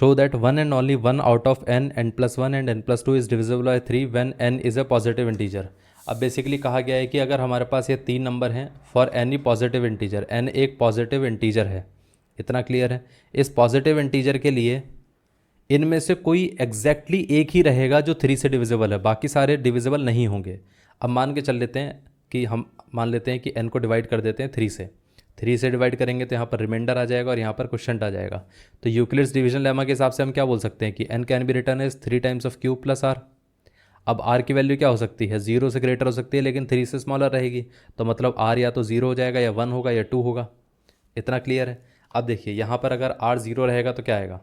Show that one and only one out of n+1 and n+2 is divisible by 3 when n is a positive integer. अब basically कहा गया है कि अगर हमारे पास ये 3 नंबर हैं for any positive integer, n एक पॉजिटिव इंटीजर है, इतना क्लियर है। इस पॉजिटिव इंटीजर के लिए इनमें से कोई एग्जैक्टली एक ही रहेगा जो 3 से डिविजिबल है, बाकी सारे डिविजिबल नहीं होंगे। अब मान के चल लेते हैं कि हम मान लेते हैं कि n को डिवाइड कर देते हैं 3 से डिवाइड करेंगे तो यहाँ पर रिमाइंडर आ जाएगा और यहाँ पर क्वोशिएंट आ जाएगा। तो यूक्लिड्स डिवीजन लेमा के हिसाब से हम क्या बोल सकते हैं कि n can be written as 3 times of q plus r। अब r की वैल्यू क्या हो सकती है, 0 से ग्रेटर हो सकती है लेकिन 3 से स्मॉलर रहेगी, तो मतलब r या तो 0 हो जाएगा या 1 होगा या 2 होगा। इतना क्लियर है। अब देखिए यहाँ पर अगर r 0 रहेगा तो क्या आएगा,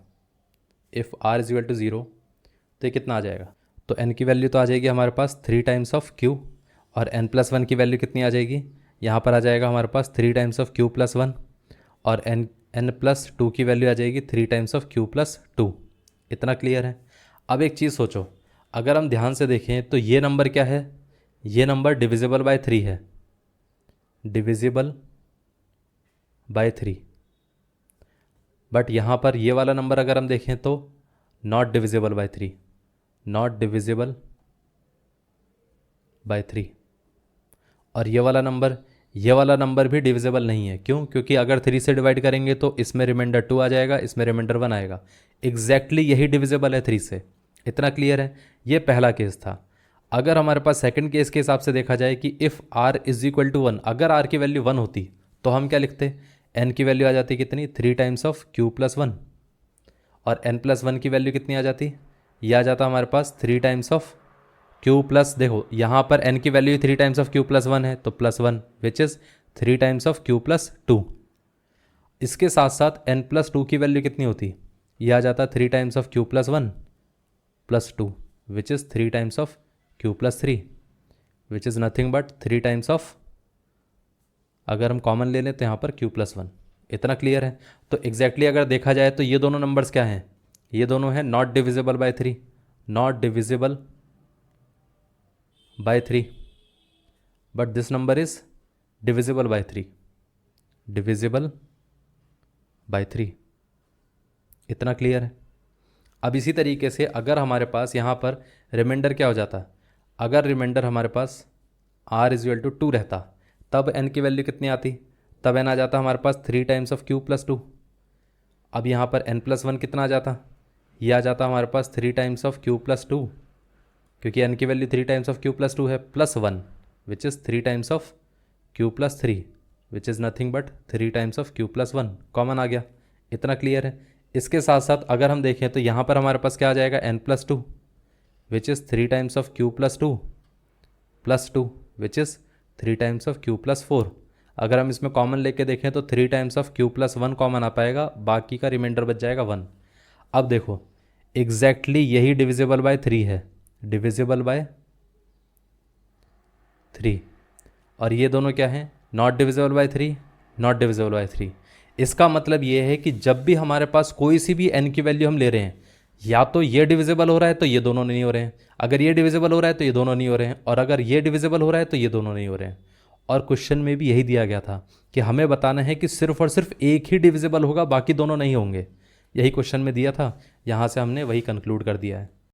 if r is equal to 0 तो ये कितना आ जाएगा, तो n की वैल्यू तो आ जाएगी हमारे पास 3 टाइम्स ऑफ q, और n+1 की वैल्यू कितनी आ जाएगी, यहाँ पर आ जाएगा हमारे पास 3 टाइम्स ऑफ q प्लस 1, और n+2 की वैल्यू आ जाएगी 3 टाइम्स ऑफ q प्लस 2। इतना क्लियर है। अब एक चीज़ सोचो, अगर हम ध्यान से देखें तो ये नंबर क्या है, ये नंबर डिविजिबल बाय 3 है, डिविजिबल बाय 3। बट यहाँ पर ये वाला नंबर अगर हम देखें तो not divisible by 3, not divisible by 3। और ये वाला नंबर भी डिविजिबल नहीं है। क्यों? क्योंकि अगर 3 से डिवाइड करेंगे तो इसमें रिमाइंडर 2 आ जाएगा, इसमें रिमाइंडर 1 आएगा। एग्जैक्टली यही डिविजिबल है 3 से। इतना क्लियर है। ये पहला केस था। अगर हमारे पास सेकंड केस के हिसाब से देखा जाए कि if r is equal to 1, अगर r की वैल्यू 1 होती तो हम क्या लिखते, n की वैल्यू आ जाती कितनी, 3 टाइम्स ऑफ q प्लस 1, और n+1 की वैल्यू कितनी आ जाती, ये आ जाता हमारे पास 3 टाइम्स ऑफ q प्लस, देखो यहाँ पर n की value 3 times of q plus 1 है तो plus 1 which is 3 times of q plus 2। इसके साथ साथ n+2 की वैल्यू कितनी होती, ये आ जाता 3 times of q plus 1 plus 2 which is 3 times of q plus 3 which is nothing but 3 times of, अगर हम कॉमन ले लें तो यहाँ पर q प्लस 1। इतना क्लियर है। तो एग्जैक्टली अगर देखा जाए तो ये दोनों नंबर्स क्या हैं, ये दोनों हैं not divisible by 3, not divisible by 3, but this number is divisible by 3, divisible by 3। इतना क्लियर है। अब इसी तरीके से अगर हमारे पास यहाँ पर रिमाइंडर क्या हो जाता, अगर रिमाइंडर हमारे पास r इज इक्वल टू 2 रहता, तब n की वैल्यू कितनी आती, तब n आ जाता हमारे पास 3 टाइम्स ऑफ q प्लस 2। अब यहाँ पर n+1 कितना आ जाता, ये आ जाता हमारे पास 3 टाइम्स ऑफ q प्लस 2, क्योंकि n की value 3 times of q plus 2 है, plus 1 which is 3 times of q plus 3 which is nothing but 3 times of q plus 1। Common आ गया। इतना क्लियर है। इसके साथ साथ अगर हम देखें तो यहाँ पर हमारे पास क्या आ जाएगा, n+2 which is 3 times of q plus 2 plus 2 which is 3 times of q plus 4। अगर हम इसमें कॉमन लेके देखें तो 3 times of q plus 1 common आ पाएगा, बाकी का रिमाइंडर बच जाएगा 1। अब देखो एग्जैक्टली यही डिविजिबल बाय 3 है, डिविजिबल बाय 3, और ये दोनों क्या हैं, not divisible by 3, not divisible by 3। इसका मतलब ये है कि जब भी हमारे पास कोई सी भी n की वैल्यू हम ले रहे हैं, या तो ये डिविजिबल हो रहा है तो ये दोनों नहीं हो रहे हैं, अगर ये डिविजिबल हो रहा है तो ये दोनों नहीं हो रहे हैं, और अगर ये डिविजिबल हो रहा है तो ये दोनों नहीं हो रहे हैं। और क्वेश्चन में भी यही दिया गया था कि हमें बताना है कि सिर्फ और सिर्फ एक ही डिविजिबल होगा, बाकी दोनों नहीं होंगे। यही क्वेश्चन में दिया था, यहाँ से हमने वही कंक्लूड कर दिया है।